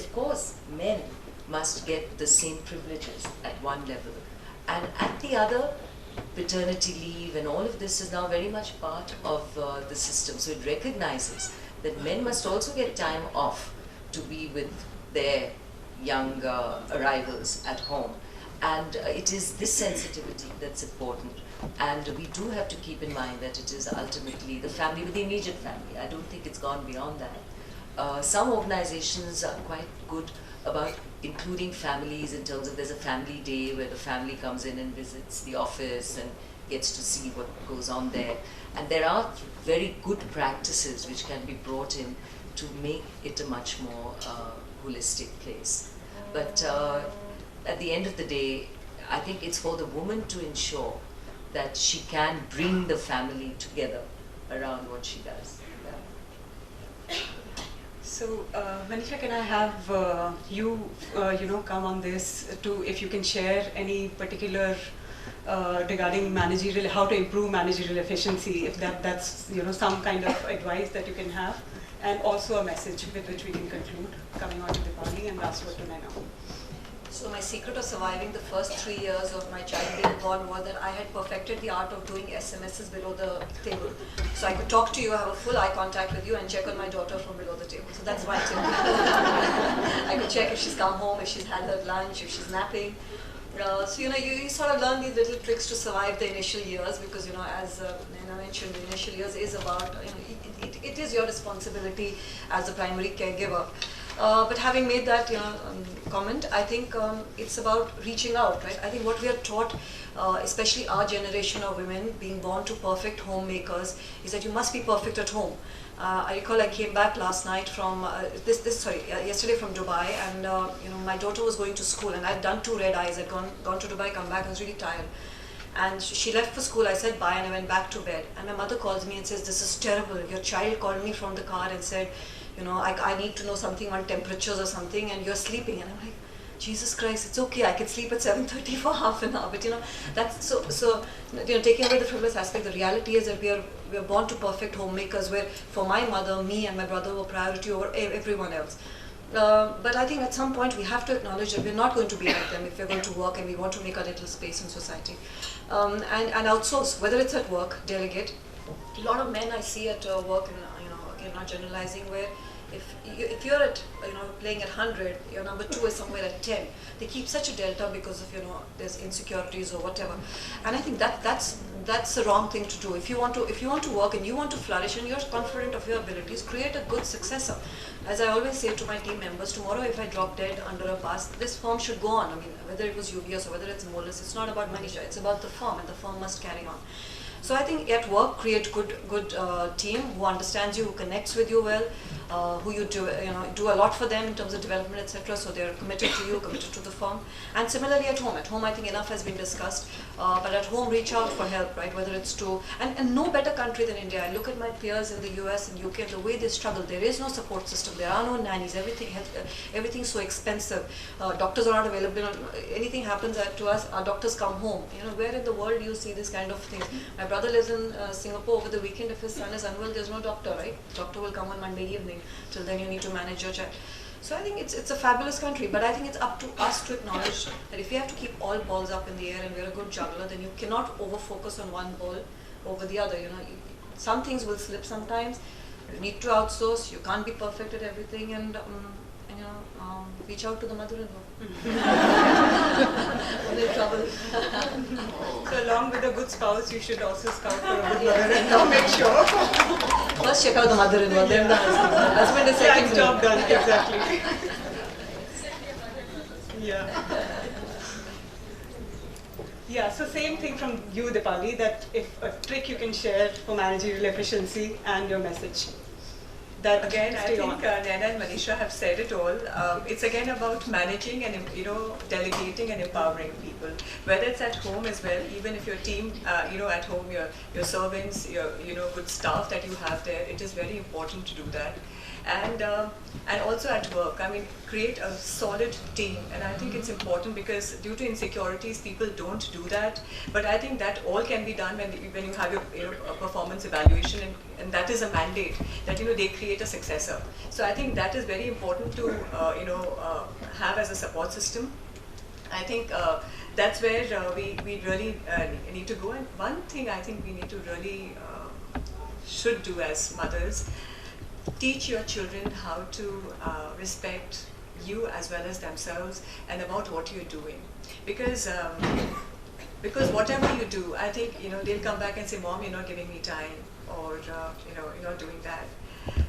of course, men must get the same privileges at one level. And at the other, paternity leave and all of this is now very much part of the system. So it recognizes that men must also get time off to be with their young arrivals at home. And it is this sensitivity that's important. And we do have to keep in mind that it is ultimately the family, with the immediate family. I don't think it's gone beyond that. Some organizations are quite good about including families in terms of there's a family day where the family comes in and visits the office and gets to see what goes on there. And there are very good practices which can be brought in to make it a much more holistic place. But at the end of the day, I think it's for the woman to ensure that she can bring the family together around what she does. Yeah. So, Manisha, can I have you come on this to, if you can share any particular regarding managerial, how to improve managerial efficiency, if that's some kind of advice that you can have, and also a message with which we can conclude, coming on to Dipali, and last word to Naina. So my secret of surviving the first 3 years of my child being born was that I had perfected the art of doing SMSs below the table. So I could talk to you, have a full eye contact with you, and check on my daughter from below the table. So that's my tip. I could check if she's come home, if she's had her lunch, if she's napping. So you sort of learn these little tricks to survive the initial years, because as Naina mentioned, the initial years is about, it is your responsibility as the primary caregiver. But having made that comment, I think it's about reaching out, right? I think what we are taught, especially our generation of women being born to perfect homemakers, is that you must be perfect at home. I recall I came back last night from yesterday from Dubai, and my daughter was going to school, and I'd done 2 red eyes. I'd gone to Dubai, come back, I was really tired. And she left for school. I said bye, and I went back to bed. And my mother calls me and says, "This is terrible. Your child called me from the car and said, I need to know something on temperatures or something, and you're sleeping." And I'm like, Jesus Christ, it's okay, I can sleep at 7:30 for half an hour. But that's so taking away the frivolous aspect, the reality is that we are born to perfect homemakers, where for my mother, me and my brother were priority over everyone else. But I think at some point we have to acknowledge that we're not going to be like them if we're going to work and we want to make a little space in society. And outsource, whether it's at work, delegate. A lot of men I see at work, and again, not generalizing, where if you're at playing at 100, your number 2 is somewhere at 10. They keep such a delta because of there's insecurities or whatever. And I think that's the wrong thing to do. If you want to work and you want to flourish and you're confident of your abilities, create a good successor. As I always say to my team members, tomorrow if I drop dead under a bus, this firm should go on. I mean, whether it was UBS or whether it's Moelis, it's not about Manisha, it's about the firm, and the firm must carry on. So I think at work, create good team who understands you, who connects with you well, who you do a lot for them in terms of development, etc. So they're committed to you, committed to the firm. And similarly at home. At home, I think enough has been discussed. But at home, reach out for help, right? Whether it's to and no better country than India. I look at my peers in the US and UK and the way they struggle. There is no support system. There are no nannies. Everything's so expensive. Doctors are not available. Anything happens to us, our doctors come home. Where in the world do you see this kind of things? My brother lives in Singapore. Over the weekend, if his son is unwell, there's no doctor, right? Doctor will come on Monday evening. Till then, you need to manage your child. So I think it's a fabulous country, but I think it's up to us to acknowledge that if we have to keep all balls up in the air and we're a good juggler, then you cannot over-focus on one ball over the other. Some things will slip sometimes. You need to outsource. You can't be perfect at everything, and reach out to the mother-in-law. When in trouble. So along with a good spouse, you should also scout for a good mother-in-law. Make sure. First check out the mother-in-law, then the husband. Husband is second. Job done, exactly. Yeah, so same thing from you, Dipali, that if a trick you can share for managerial efficiency and your message. That again, I think Naina and Manisha have said it all. It's again about managing and delegating and empowering people. Whether it's at home as well, even if your team, at home, your servants, your good staff that you have there, it is very important to do that. and also at work. I mean, create a solid team, and I think it's important because due to insecurities, people don't do that. But I think that all can be done when you have your a performance evaluation, and that is a mandate that they create a successor. So I think that is very important to have as a support system. I think that's where we really need to go. And one thing I think we need to really should do as mothers, teach your children how to respect you as well as themselves and about what you're doing. Because whatever you do, I think they'll come back and say, Mom, you're not giving me time, or you're not doing that.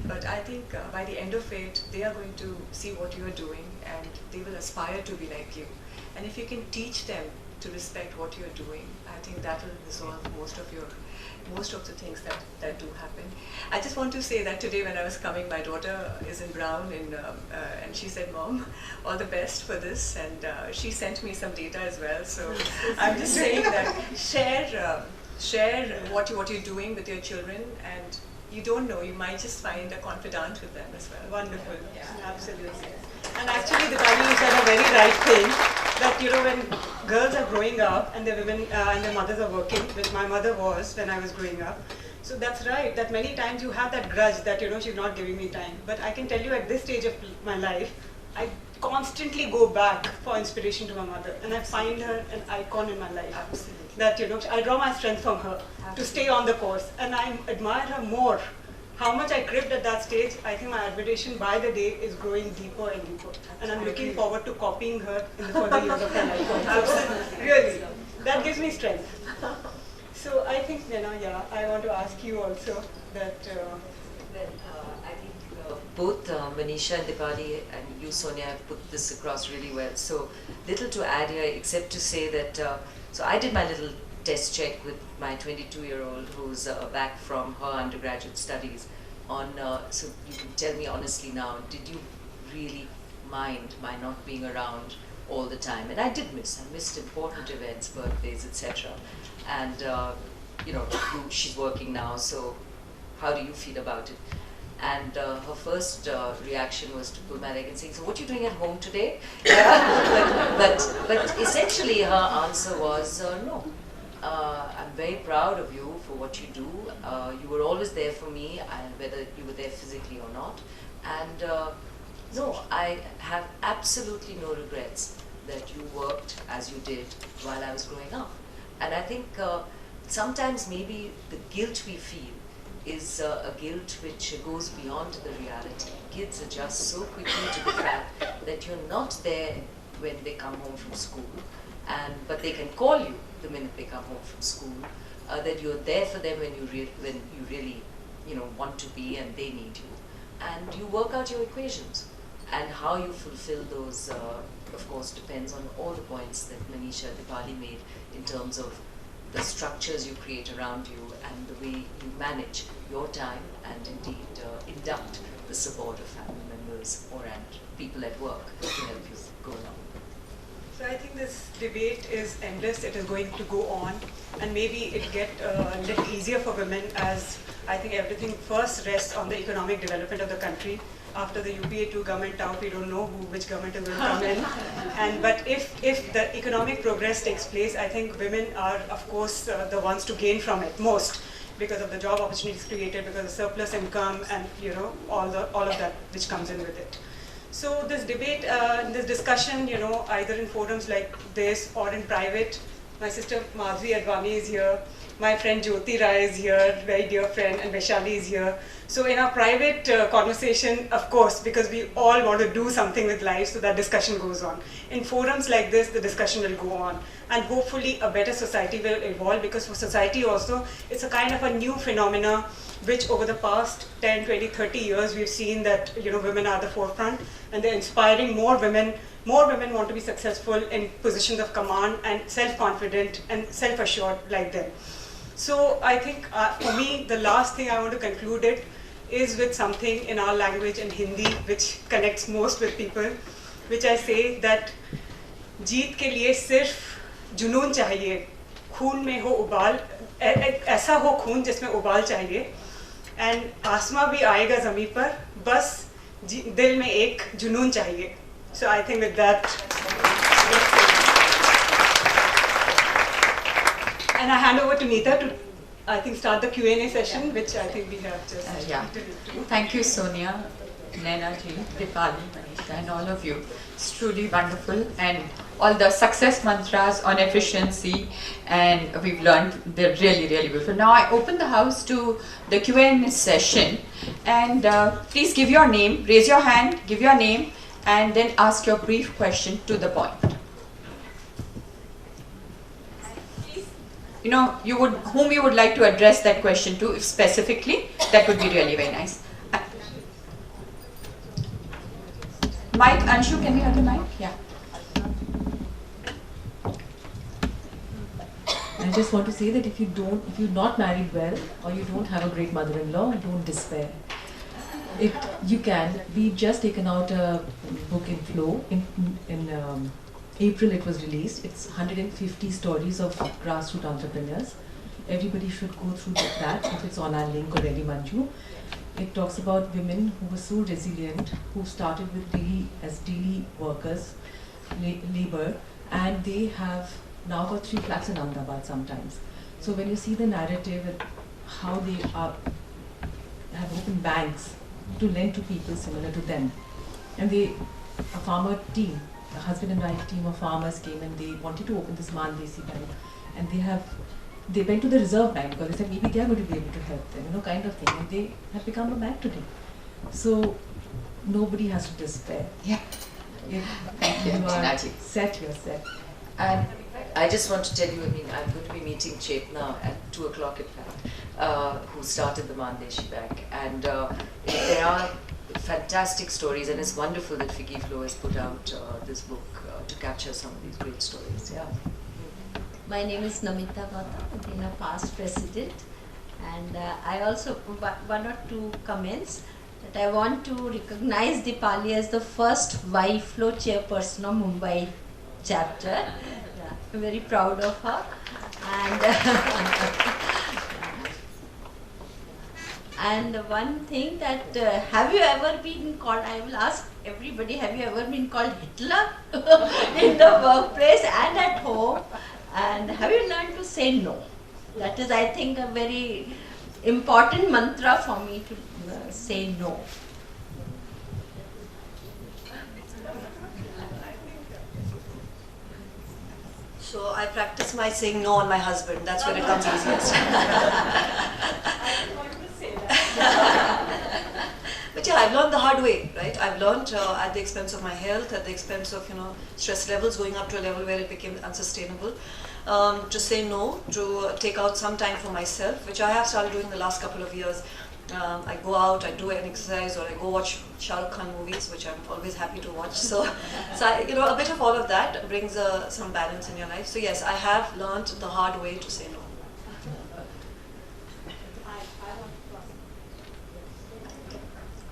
But I think by the end of it, they are going to see what you are doing and they will aspire to be like you. And if you can teach them to respect what you're doing, I think that will resolve most of the things that do happen. I just want to say that today when I was coming, my daughter is in Brown, and she said, Mom, all the best for this, and she sent me some data as well. So I'm just saying that share what you're doing with your children, and you don't know, you might just find a confidant with them as well. Wonderful, yeah, absolutely. And actually, Dipali, you said a very right thing, that when girls are growing up and their women and their mothers are working, which my mother was when I was growing up. So that's right, that many times you have that grudge that she's not giving me time. But I can tell you at this stage of my life, I constantly go back for inspiration to my mother, and I find her an icon in my life. Absolutely. That I draw my strength from her to stay on the course, and I admire her more. How much I cribbed at that stage, I think my admiration by the day is growing deeper and deeper. And I'm looking forward to copying her in the further years of her life. So, really, that gives me strength. So I think, Naina, I want to ask you also that... I think both Manisha and Dipali and you, Sonia, have put this across really well. So little to add here, except to say that, so I did my little test check with my 22-year-old who's back from her undergraduate studies on, so you can tell me honestly now, did you really mind my not being around all the time? And I missed important events, birthdays, etc. And she's working now, so how do you feel about it? And her first reaction was to pull my leg and say, so what are you doing at home today? but essentially her answer was, no. I'm very proud of you for what you do. You were always there for me, and whether you were there physically or not. And no, I have absolutely no regrets that you worked as you did while I was growing up. And I think sometimes maybe the guilt we feel is a guilt which goes beyond the reality. Kids adjust so quickly to the fact that you're not there when they come home from school, but they can call you the minute they come home from school, that you're there for them when you really want to be and they need you. And you work out your equations. And how you fulfill those, of course, depends on all the points that Manisha, Dipali made in terms of the structures you create around you and the way you manage your time and indeed induct the support of family members and people at work to help you go along. So I think this debate is endless. It is going to go on, and maybe it get a little easier for women, as I think everything first rests on the economic development of the country. After the UPA2 government out, we don't know which government is going to come in. But if the economic progress takes place, I think women are, of course, the ones to gain from it most, because of the job opportunities created, because of surplus income, and all of that which comes in with it. So this debate, this discussion, either in forums like this or in private, my sister Madhvi Advani is here, my friend Jyoti Rai is here, very dear friend, and Vaishali is here. So in our private conversation, of course, because we all want to do something with life, so that discussion goes on. In forums like this, the discussion will go on. And hopefully a better society will evolve, because for society also, it's a kind of a new phenomena, which over the past 10, 20, 30 years, we've seen that women are at the forefront, and they're inspiring more women. More women want to be successful in positions of command and self-confident and self-assured like them. So I think for me, the last thing I want to conclude it is with something in our language in Hindi, which connects most with people, which I say that जीत के लिए सिर्फ जुनून चाहिए, खून में हो उबाल, ऐसा हो खून जिसमें उबाल चाहिए, and आसमां भी आएगा ज़मीन पर, बस दिल में एक जुनून चाहिए. So I think with that. And I hand over to Neeta to, I think, start the Q&A session, which I think we have just. Thank you, Sonia, Naina ji, Dipali, Manisha, and all of you. It's truly wonderful, and all the success mantras on efficiency, and we've learned they're really, really beautiful. Now I open the house to the Q&A session, and please give your name, raise your hand, give your name, and then ask your brief question to the point. You know, whom you would like to address that question to, if specifically, that would be really very nice. Mike, Anshu, can we have the mic? Yeah. I just want to say that if you're not married well, or you don't have a great mother-in-law, don't despair. You can. We've just taken out a book in Flow. In April it was released. It's 150 stories of grassroots entrepreneurs. Everybody should go through that if it's on our link already, Manju. It talks about women who were so resilient, who started with daily workers, labor, and they have now got 3 flats in Ahmedabad sometimes. So when you see the narrative and how they have opened banks to lend to people similar to them, and a farmer team, a husband and wife team of farmers came and they wanted to open this Mandesi bank, and they went to the Reserve Bank because they said maybe they are going to be able to help them, kind of thing, and they have become a bank today. So nobody has to despair. Yeah. Thank you. You are set, you're set. And I just want to tell you, I'm going to be meeting Chetna at 2 o'clock in fact, who started the Mandeshi Bank. And there are fantastic stories, and it's wonderful that Figgy Flow has put out this book to capture some of these great stories. Yeah. My name is Namita Gautam. I've been a past president, and I also, one or two comments, that I want to recognize Dipali as the first Y-Flow chairperson of Mumbai chapter. Yeah, I'm very proud of her. And one thing that, have you ever been called, I will ask everybody, have you ever been called Hitler in the workplace and at home? And have you learned to say no? That is, I think, a very important mantra for me to say no. So I practice my saying no on my husband. That's when it comes easiest. But yeah, I've learned the hard way, right? I've learned at the expense of my health, at the expense of stress levels going up to a level where it became unsustainable. To say no, to take out some time for myself, which I have started doing the last couple of years. I go out, I do an exercise, or I go watch Shah Rukh Khan movies, which I'm always happy to watch. So a bit of all of that brings some balance in your life. So yes, I have learned the hard way to say no.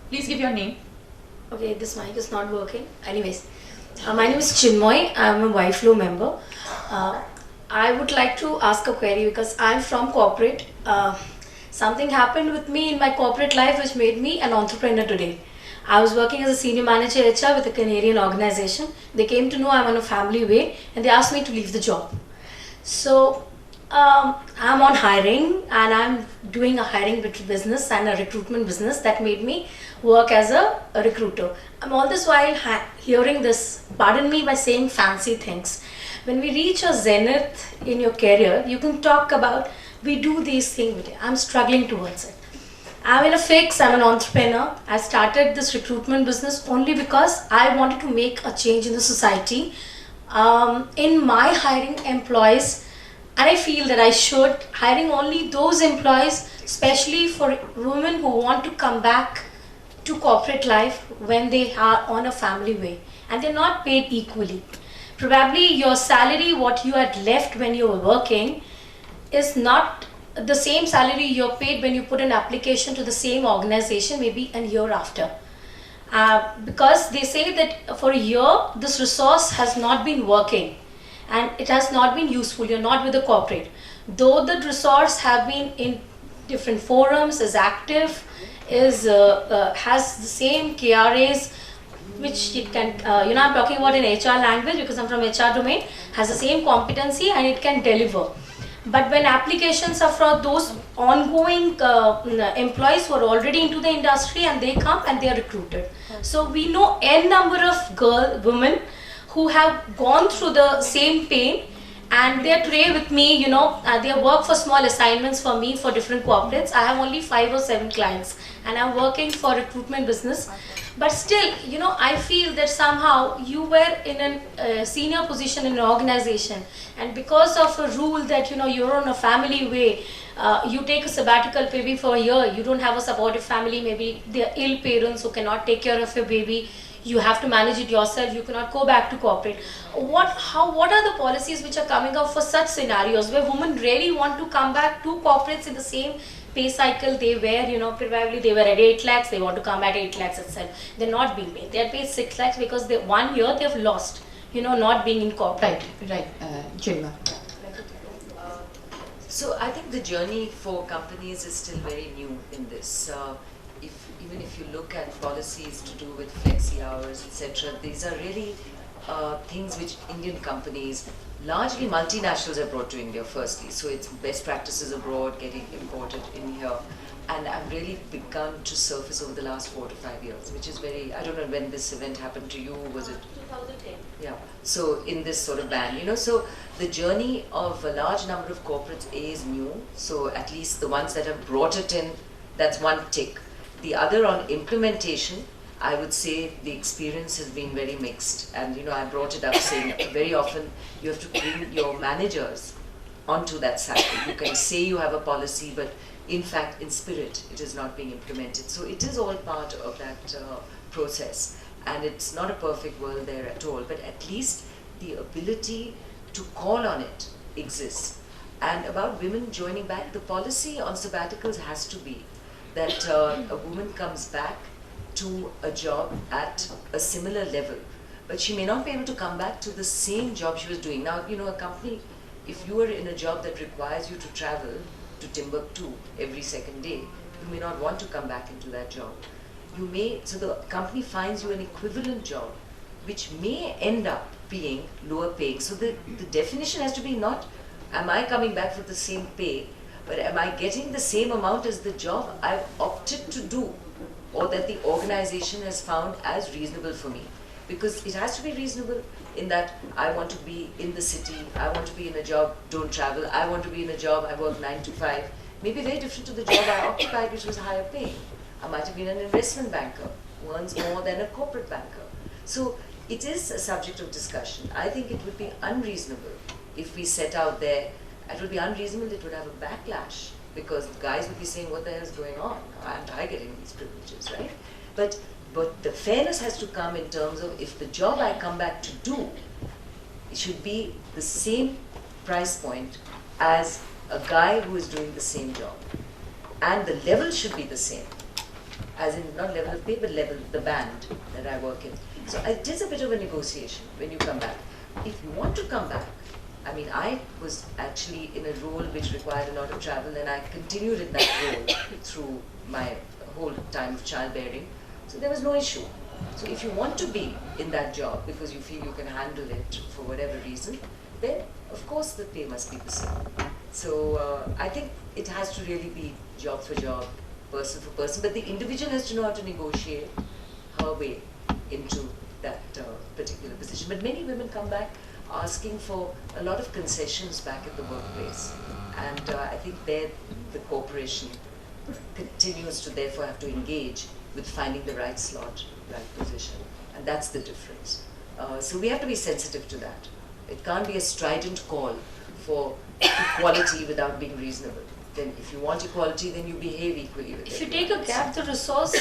Please give your name. Okay, this mic is not working. Anyways, my name is Chinmoy. I'm a Y-Flow member. I would like to ask a query because I'm from corporate. Something happened with me in my corporate life which made me an entrepreneur today. I was working as a senior manager HR with a Canadian organization. They came to know I'm on a family way and they asked me to leave the job. So I'm on hiring and I'm doing a hiring business and a recruitment business that made me work as a recruiter. I'm all this while hearing this, pardon me by saying fancy things. When we reach a zenith in your career, you can talk about, we do these things. I'm struggling towards it. I'm in a fix, I'm an entrepreneur. I started this recruitment business only because I wanted to make a change in the society. In my hiring employees, and I feel that I should, hiring only those employees, especially for women who want to come back to corporate life when they are on a family way and they're not paid equally. Probably your salary, what you had left when you were working, is not the same salary you're paid when you put an application to the same organization maybe a year after. Because they say that for a year, this resource has not been working and it has not been useful, you're not with the corporate. Though the resource have been different forums, is active, has the same KRAs, which it can, I'm talking about in HR language because I'm from HR domain, has the same competency and it can deliver. But when applications are for those ongoing employees who are already into the industry and they come and they are recruited. So we know n number of women who have gone through the same pain, and they're today with me, they work for small assignments for me for different corporates. I have only 5 or 7 clients and I'm working for recruitment business. But still, I feel that somehow you were in a senior position in an organization, and because of a rule that, you're on a family way, you take a sabbatical maybe for a year, you don't have a supportive family, maybe they're ill parents who cannot take care of your baby, you have to manage it yourself, you cannot go back to corporate. What are the policies which are coming up for such scenarios where women really want to come back to corporates in the same pay cycle they were, probably they were at 8 lakhs, they want to come at 8 lakhs itself. They're not being paid. They're paid 6 lakhs because 1 year they've lost, not being in corporate. Right, Jilma. So I think the journey for companies is still very new in this. Even if you look at policies to do with flexi hours, etc., these are really things which Indian companies, largely multinationals, have brought to India firstly. So it's best practices abroad getting imported in here, and have really begun to surface over the last 4 to 5 years, which is very, I don't know when this event happened to you, was it? 2010. Yeah, so in this sort of ban, so the journey of a large number of corporates is new, so at least the ones that have brought it in, that's one tick. The other on implementation, I would say the experience has been very mixed, and I brought it up saying very often you have to bring your managers onto that cycle. You can say you have a policy, but in fact, in spirit, it is not being implemented. So it is all part of that process, and it's not a perfect world there at all, but at least the ability to call on it exists. And about women joining back, the policy on sabbaticals has to be that a woman comes back to a job at a similar level, but she may not be able to come back to the same job she was doing. Now, a company, if you are in a job that requires you to travel to Timbuktu every second day, you may not want to come back into that job. So the company finds you an equivalent job, which may end up being lower paying. So the definition has to be not, am I coming back for the same pay, but am I getting the same amount as the job I've opted to do, or that the organization has found as reasonable for me? Because it has to be reasonable in that I want to be in the city, I want to be in a job, don't travel, I want to be in a job, I work 9 to 5, maybe very different to the job I occupied, which was higher paying. I might have been an investment banker who earns more than a corporate banker. So it is a subject of discussion. I think it would be unreasonable if we set out there. It would be unreasonable, it would have a backlash, because guys would be saying, what the hell is going on? Aren't I getting these privileges, right? But the fairness has to come in terms of, if the job I come back to do, it should be the same price point as a guy who is doing the same job. And the level should be the same, as in not level of pay, but level, the band that I work in. So it is a bit of a negotiation when you come back. If you want to come back, I was actually in a role which required a lot of travel, and I continued in that role through my whole time of childbearing. So there was no issue. So if you want to be in that job because you feel you can handle it for whatever reason, then of course the pay must be the same. So I think it has to really be job for job, person for person, but the individual has to know how to negotiate her way into that particular position. But many women come back asking for a lot of concessions back at the workplace, and I think there the corporation continues to therefore have to engage with finding the right slot, right position, and that's the difference. So we have to be sensitive to that. It can't be a strident call for equality without being reasonable. Then if you want equality, then you behave equally with If you everyone take a else. gap, the resource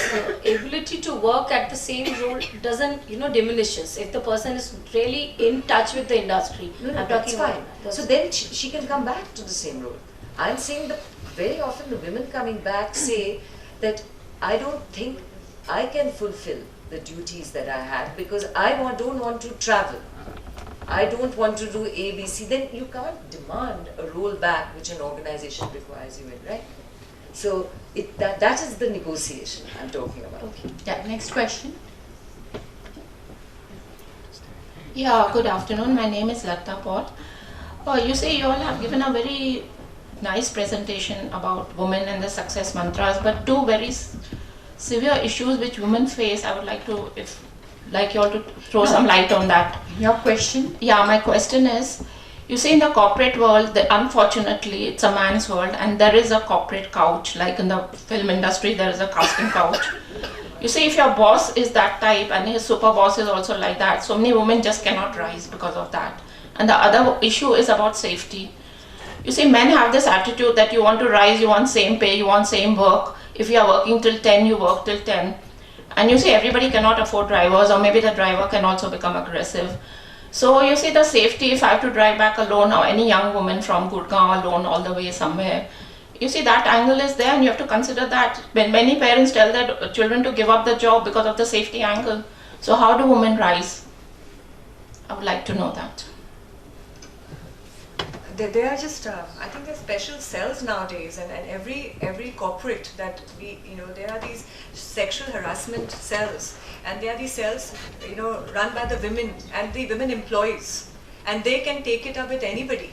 ability to work at the same role doesn't, diminishes. If the person is really in touch with the industry, No, I'm that's talking fine. about So then she can come back to the same role. I'm saying that very often the women coming back say that I don't think I can fulfill the duties that I had because I don't want to travel. I don't want to do ABC. Then you can't demand a role back which an organization requires you in, right? So that is the negotiation I'm talking about. Okay. Yeah, next question. Yeah, good afternoon. My name is Latta Paul. You say you all have given a very nice presentation about women and the success mantras, but two very severe issues which women face. I would like to, you all to throw some light on that. Your question? Yeah, my question is, you say in the corporate world, that unfortunately it's a man's world, and there is a corporate couch, like in the film industry, there is a casting couch. You see, if your boss is that type and his super boss is also like that, so many women just cannot rise because of that. And the other issue is about safety. You see, men have this attitude that you want to rise, you want same pay, you want same work. If you are working till 10, you work till 10. And you see, everybody cannot afford drivers, or maybe the driver can also become aggressive. So you see, the safety, if I have to drive back alone, or any young woman from Gurgaon alone all the way somewhere, you see, that angle is there, and you have to consider that. When many parents tell their children to give up the job because of the safety angle. So how do women rise? I would like to know that. There are just, I think there's special cells nowadays, and every corporate that there are these sexual harassment cells, and there are these cells, run by the women and the women employees, and they can take it up with anybody.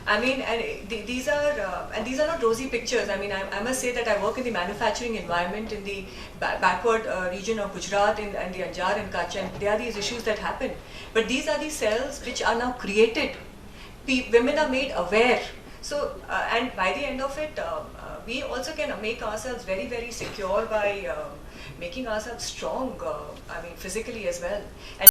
I mean, and these are not rosy pictures. I mean, I must say that I work in the manufacturing environment in the backward region of Gujarat and the Anjar and Kutch, and there are these issues that happen. But these are the cells which are now created. Women are made aware. So, and by the end of it, we also can make ourselves very, very secure by making ourselves strong, I mean, physically as well. And